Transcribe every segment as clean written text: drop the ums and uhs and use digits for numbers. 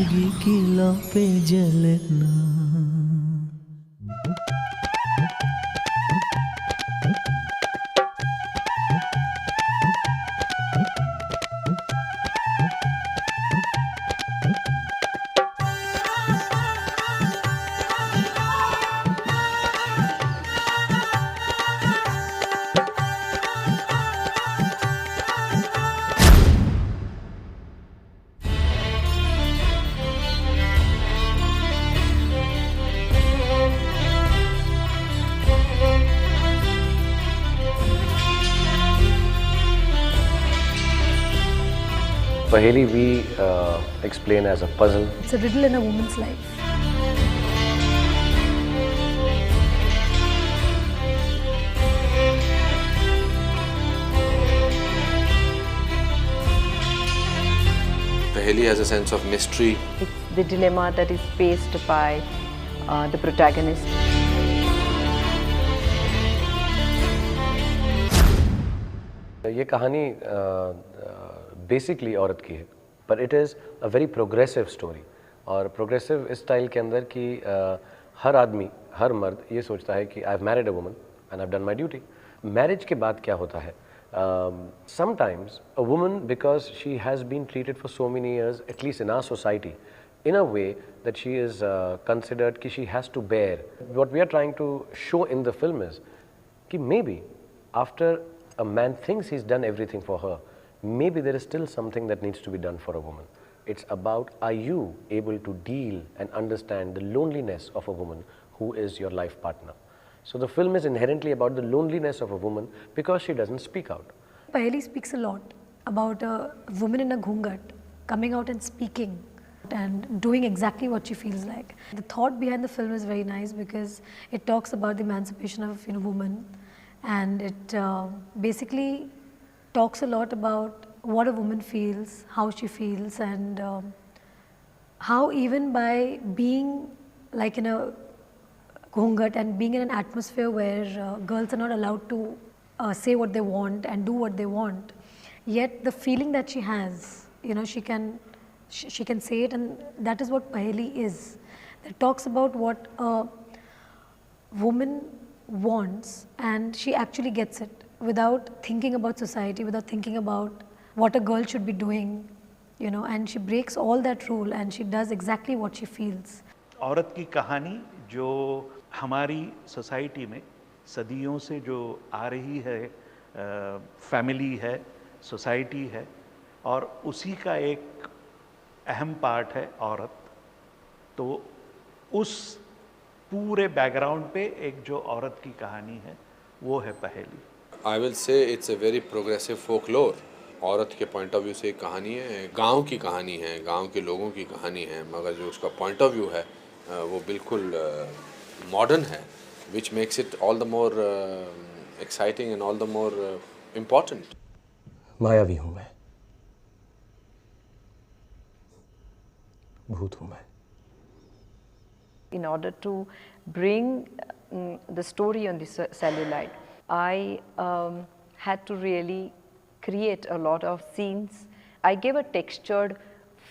जिंदगी की लौ पे जलना। Paheli we explain as a puzzle. It's a riddle in a woman's life. Paheli has a sense of mystery. It's the dilemma that is faced by the protagonist. ये कहानी basically औरत की है, पर it is a very progressive story. और progressive इस style के अंदर कि हर आदमी, हर मर्द ये सोचता है कि I have married a woman and I have done my duty. Marriage के बाद क्या होता है, sometimes a woman because she has been treated for so many years, at least in our society, in a way that she is considered कि she has to bear. What we are trying to show in the film is कि maybe after a man thinks he's done everything for her, maybe there is still something that needs to be done for a woman. It's about, are you able to deal and understand the loneliness of a woman who is your life partner? So the film is inherently about the loneliness of a woman because she doesn't speak out. Paheli speaks a lot about a woman in a ghungat coming out and speaking and doing exactly what she feels like. The thought behind the film is very nice because it talks about the emancipation of woman, and it basically talks a lot about what a woman feels, how she feels, and how even by being like in a ghungat and being in an atmosphere where girls are not allowed to say what they want and do what they want, yet the feeling that she has, she can say it, and that is what Paheli is. It talks about what a woman wants, and she actually gets it without thinking about society, without thinking about what a girl should be doing, and she breaks all that rule and she does exactly what she feels. औरत की कहानी जो हमारी society में सदियों से जो आ रही है, फैमिली है, सोसाइटी है, और उसी का एक अहम पार्ट है औरत। तो उस पूरे बैकग्राउंड पे एक जो औरत की कहानी है वो है पहेली। I will say it's a very progressive folklore. औरत के पॉइंट ऑफ व्यू से एक कहानी है, गांव की कहानी है, गांव के लोगों की कहानी है, मगर जो उसका पॉइंट ऑफ व्यू है वो बिल्कुल मॉडर्न है, which makes it all the more exciting and all the more important. मायावी हूं मैं, भूत हूं मैं। In order to bring the story on the cellulite, I had to really create a lot of scenes. I gave a textured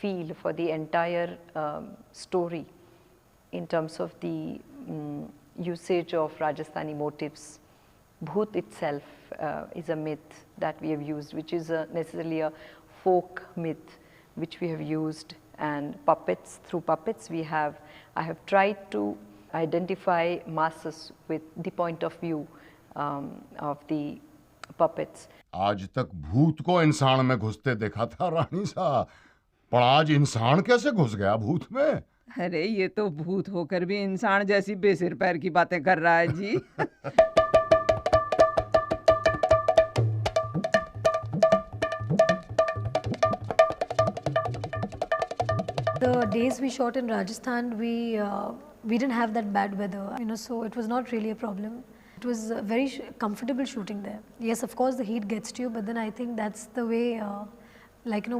feel for the entire story in terms of the usage of Rajasthani motifs. Bhoot itself is a myth that we have used, which is necessarily a folk myth which we have used, and puppets, through puppets I have tried to identify masses with the point of view of the puppets. आज तक भूत को इंसान में घुसते देखा था रानी साहब, पर आज इंसान कैसे घुस गया भूत में? अरे ये तो भूत होकर भी इंसान जैसी बेसिर पैर की बातें कर रहा है जी। The days we shot in Rajasthan, we didn't have that bad weather, so it was not really a problem. It was very comfortable shooting there. Yes, of course the heat gets to you, but then I think that's the way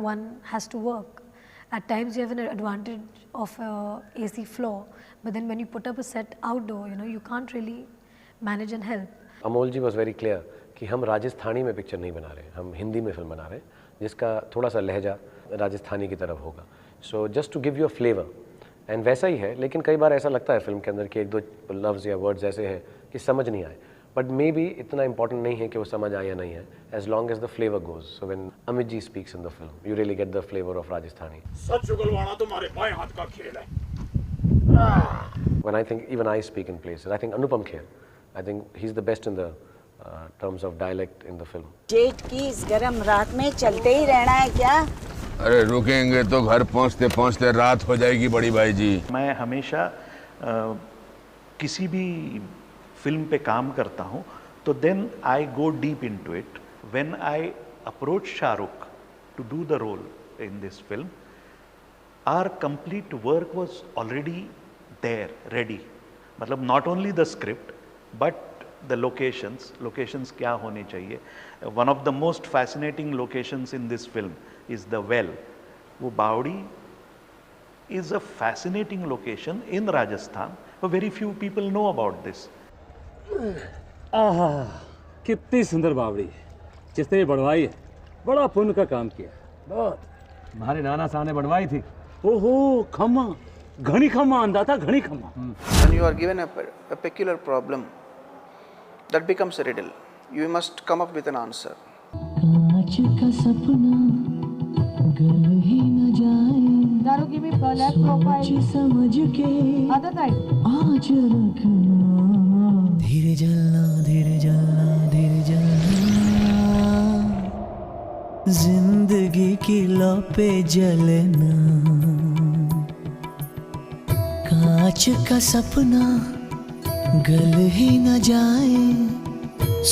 one has to work. At times you have an advantage of AC floor, but then when you put up a set outdoor, you can't really manage and help. Amol ji was very clear कि हम राजस्थानी में picture नहीं बना रहे, हम हिंदी में film बना रहे हैं, जिसका थोड़ा सा लहजा राजस्थानी की तरफ होगा, so just to give you a flavour, and वैसा ही है। लेकिन कई बार ऐसा लगता है फिल्म के अंदर कि एक दो लफ्ज़ या वर्ड्स ऐसे हैं कि समझ नहीं आए, बट मे बी इतना इंपॉर्टेंट नहीं है कि वो समझ आए या नहीं है, as long as the flavour goes. So when Amit ji speaks in the film, you really get the flavour of Rajasthani. सच उगलवाना तुम्हारे बाएं हाथ का खेल है। When I think, even I speak in places, I think Anupam Kher, I think he's the best in the terms of dialect in the film. जेठ की इस गर्म रात में चलते ही रहना है क्या? अरे रुकेंगे तो घर पहुंचते पहुंचते रात हो जाएगी बड़ी भाई जी। मैं हमेशा किसी भी फिल्म पे काम करता हूँ तो then I go deep into it. When I approach Shahrukh to do the role in this film, our complete work was already there, ready. मतलब not only the script but the locations क्या होने चाहिए। One of the most fascinating locations in this film is the well. वो बावड़ी is a fascinating location in Rajasthan, but very few people know about this. आहा, कितनी सुंदर बावड़ी है। जिसने बढ़वाई है बड़ा पुण्य का काम किया। बहुत। हमारे नाना साहब ने बढ़वाई थी। ओहो, खम्मा, घनी खम्मा आंदा था, घनी खम्मा। When you are given a peculiar problem, that becomes a riddle. You must come up with an answer. Daru, give me black profile. समझ के other side. आज रखना धीरे जलना, धीरे जलना, धीरे जलना, जिंदगी की लौ पे जलना, कांच का सपना गल ही न जाए,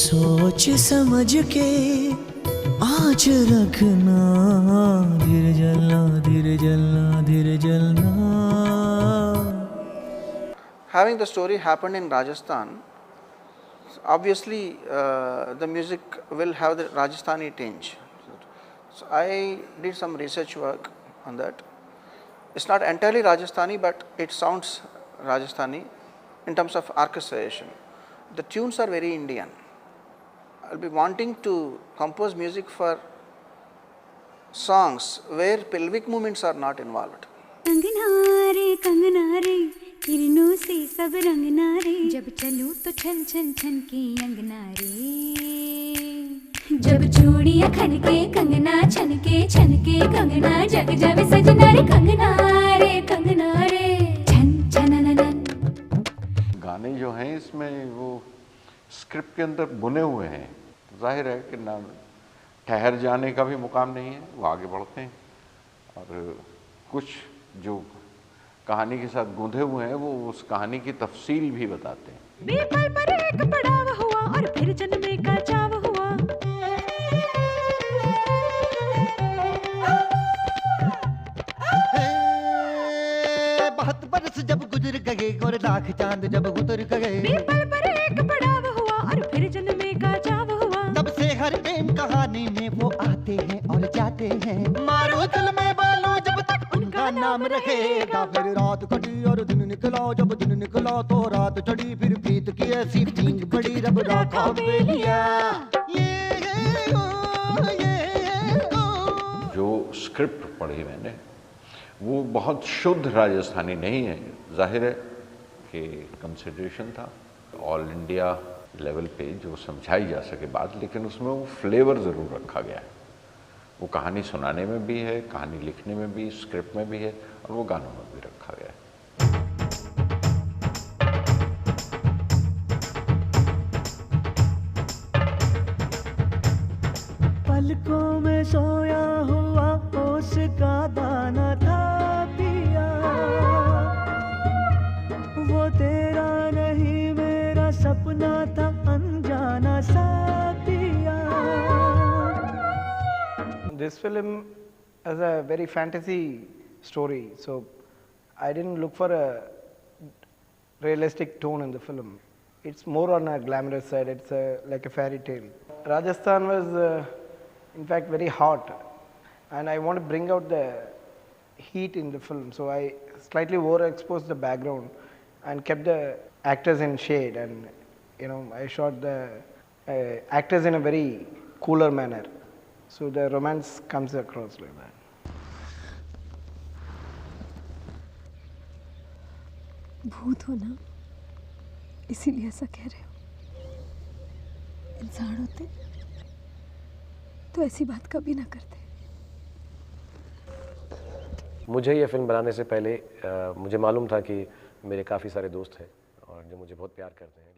सोच समझ के आज रखना, धीरे जलना, धीरे जलना, धीरे जलना। Having the story happened in Rajasthan, obviously the music will have the Rajasthani tinge. So I did some research work on that. It's not entirely Rajasthani, but it sounds Rajasthani in terms of orchestration. The tunes are very Indian. I'll be wanting to compose music for songs where pelvic movements are not involved. Kangana रे किरणों से सब रंगना रे, जब चलूं तो छन छन छन के अंगना रे, जब चूड़ियां खनके कंगना छनके छनके कंगना, जग जब सजना रे कंगना रे छन छनननन। गाने जो हैं इसमें वो स्क्रिप्ट के अंदर बुने हुए हैं, जाहिर है कि ना ठहर जाने का भी मुकाम नहीं है, वो आगे बढ़ते हैं और कुछ जो कहानी के साथ गूंधे हुए हैं वो उस कहानी की तफसील भी बताते हैं। पल पर एक पड़ाव हुआ और फिर जन्मे का चाव हुआ, बहुत बरस जब गुजर गए और लाख चांद जब उतर गए, पल पर एक पड़ाव हुआ और फिर जन्मे का चाव हुआ, तब से हर प्रेम कहानी में वो आते हैं और जाते हैं, मारो दिल में बालो जब तक उनका नाम रहेगा, फिर रात कटी और दिन निकला, जब दिन निकला तो रात चढ़ी, फिर प्रीत की ऐसी नींद बड़ी रब राखा बेलिया। जो स्क्रिप्ट पढ़ी मैंने वो बहुत शुद्ध राजस्थानी नहीं है, जाहिर है कि कंसिडरेशन था ऑल इंडिया लेवल पे जो समझाई जा सके बात, लेकिन उसमें वो फ्लेवर ज़रूर रखा गया है। वो कहानी सुनाने में भी है, कहानी लिखने में भी, स्क्रिप्ट में भी है और वो गानों में भी रखा गया है। पलकों में सोया हुआ ओस का दाना था पिया, वो तेरा नहीं मेरा सपना था अनजाना सा पिया। This film has a very fantasy story, so I didn't look for a realistic tone in the film. It's more on a glamorous side, it's like a fairy tale. Rajasthan was in fact very hot and I want to bring out the heat in the film, so I slightly overexposed the background and kept the actors in shade, and I shot the actors in a very cooler manner. So the romance comes across like that. भूत हो ना, इसीलिए ऐसा कह रहे हो। इंसान होते तो ऐसी बात कभी ना करते। मुझे ये फिल्म बनाने से पहले मुझे मालूम था कि मेरे काफ़ी सारे दोस्त हैं और जो मुझे बहुत प्यार करते हैं।